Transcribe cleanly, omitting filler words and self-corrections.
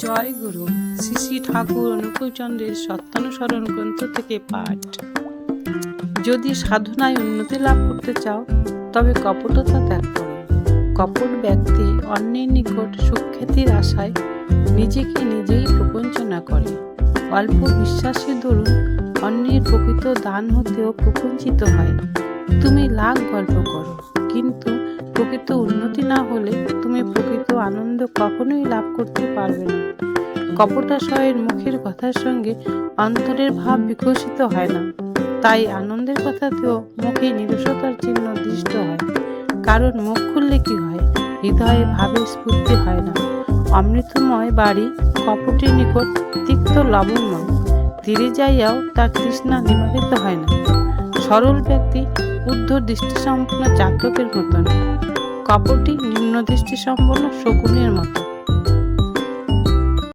জয় গুরু। শ্রী শ্রী ঠাকুর অনুকূলচন্দ্রের সত্যানুসরণ গ্রন্থ থেকে পাঠ। যদি সাধনায় উন্নতি লাভ করতে চাও তবে কপটতা ত্যাগ করো। কপট ব্যক্তি অন্যের নিকট সুখ্যাতির আশায় নিজেকে নিজেই প্রপঞ্চনা করে। অল্প বিশ্বাসের দরুন অন্যের প্রকৃত দান হতেও প্রপঞ্চিত হয়। তুমি লাখ গল্প করো, কিন্তু প্রকৃত উন্নতি না হলে তুমি প্রকৃত আনন্দ কখনোই লাভ করতে পারবে না। কপটাশয়ের মুখের কথার সঙ্গে অন্তরের ভাব বিকশিত হয় না, তাই আনন্দের কথাতেও মুখে নিরসতার চিহ্ন দৃষ্ট হয়। কারণ মুখ খুললে কি হয়, হৃদয়ে ভাবের স্ফূর্তি হয় না। অমৃতময় বাড়ি কপটের নিকট তিক্ত লবণময়, তীরে যাইয়াও তার তৃষ্ণা নিবারিত হয় না। সরল ব্যক্তি ঊর্ধ্ব দৃষ্টিসম্পন্ন চাতকের মতন, কপটি নিম্ন দৃষ্টিসম্পন্ন শকুনের মতো।